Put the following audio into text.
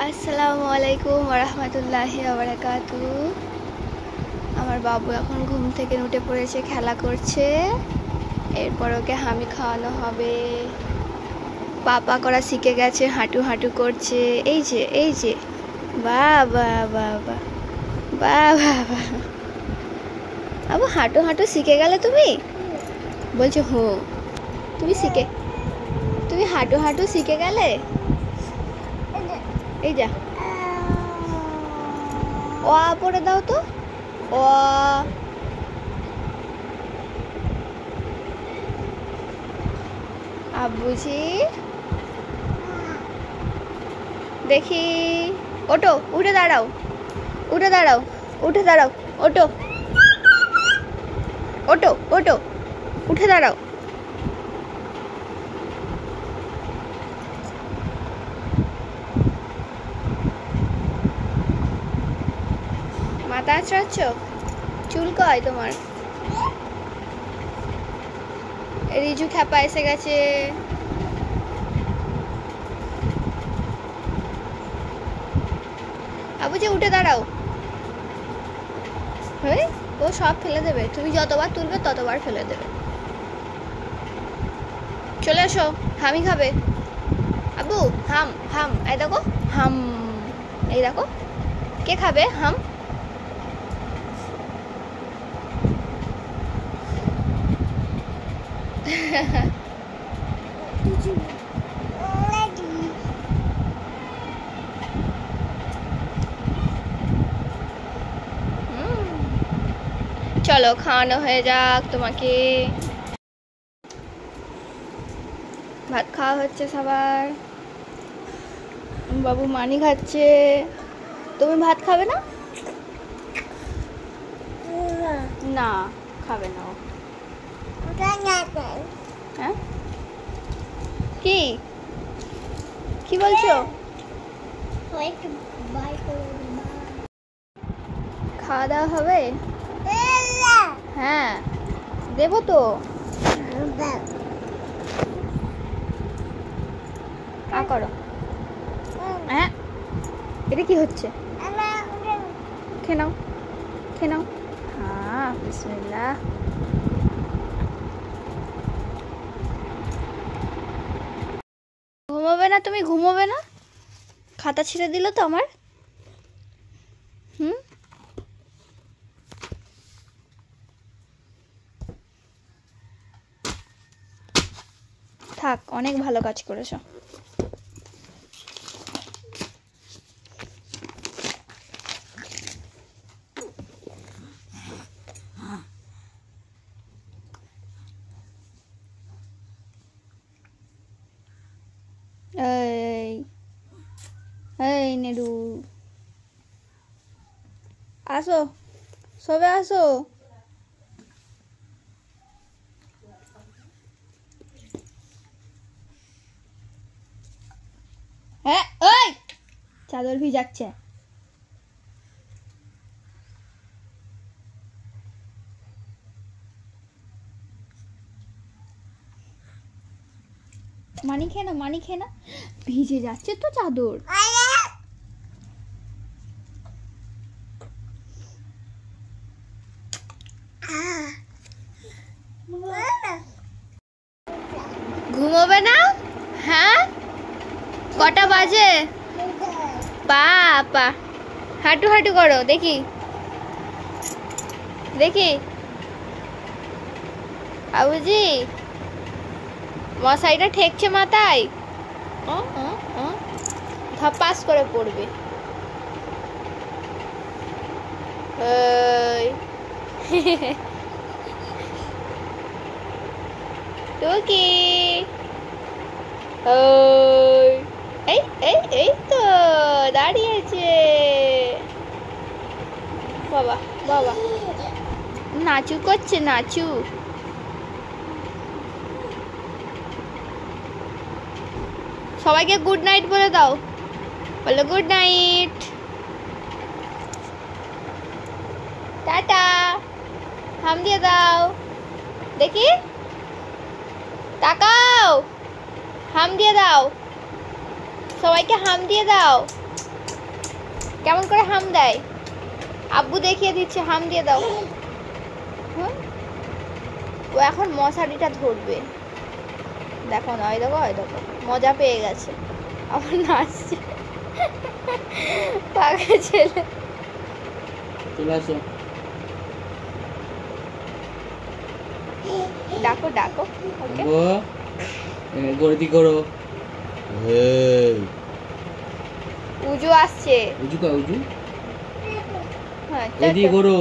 আসসালামু আলাইকুম ওয়া রাহমাতুল্লাহি ওয়া বারাকাতুহু। আমার বাবু এখন ঘুম থেকে উঠে পড়েছে, খেলা করছে। এরপর ওকে হামি খাওয়ানো হবে। পাপা করা শিখে গেছে, হাঁটু হাঁটু করছে। এই যে বাহ বাহ বাহ বাহ বাহ বাহ বাহ। বাবু হাঁটু হাঁটু শিখে গেলে তুমি? বলছো হুঁ। তুমি হাঁটু হাঁটু শিখে গেলে? এই যা অ পড়ে দাও তো। অ আব্বুজি দেখি। ওঠো, উঠে দাঁড়াও, উঠে দাঁড়াও, উঠে দাঁড়াও। ওঠো ওঠো ওঠো, উঠে দাঁড়াও। মাথা আঁচড়াচ্ছ? চুল কয় তোমার? রিজু খ্যাপা এসে গেছে। আবুজি উঠে দাঁড়াও। হ্যাঁ, ও সব ফেলে দেবে। তুমি যতবার তুলবে ততবার ফেলে দেবে। চলে এসো, হামি খাবে। আবু হাম হাম, এই দেখো হাম, এই দেখো কে খাবে হাম। চলো খাওয়ানো হয়ে যাক তোমাকে। ভাত খাওয়া হচ্ছে সবার। বাবু মানি খাচ্ছে। তুমি ভাত খাবে না? না খাবে না। হ্যাঁ কি কি বলছো? খাওয়া দাওয়া হবে? হ্যাঁ দেবো তো। করো। হ্যাঁ এটা কি হচ্ছে? খেয়ে নাও, খেয়ে নাও। হ্যাঁ বিসমিল্লাহ। ঘুমোবে না তুমি? ঘুমোবে না? খাতা ছিঁড়ে দিল তো আমার। থাক, অনেক ভালো কাজ করেছো। এই এই নেডু আসো, সবে আসো। হ্যাঁ ওই চাদর ভিজাচ্ছে। মানি খেয়ে না, মানি খেয়ে না। ভিজে যাচ্ছে তো চাদর। ঘুমোবে না? হ্যাঁ কটা বাজে? বাবা হাঁটু হাঁটু করো দেখি দেখি। আবুজি মশাইটা ঠেকছে মাথায়, ধপাস করে পড়বে। টুকি এই এই এই তো দাঁড়িয়েছে। বাবা বাবা নাচু করছে, নাচু। সবাইকে গুড নাইট বলে দাও। বলো গুড নাইট, টাটা। হাম দিয়ে দাও দেখি, তাকাও, হাম দিয়ে দাও। সবাইকে হাম দিয়ে দাও। কেমন করে হাম দেয় আব্বু দেখিয়ে দিচ্ছে, হাম দিয়ে দাও। ও এখন মশারিটা ধরবে, দেখো না, ওই দেখো ওই দেখো, মজা পেয়ে গেছে, আবার নাচছে। পাগল ছেলে। চলে আসো, ডাকো ডাকো ওকে। গড়ি করো। উজু আসছে। উজু কা উজু, হ্যাঁ এদিকে করো।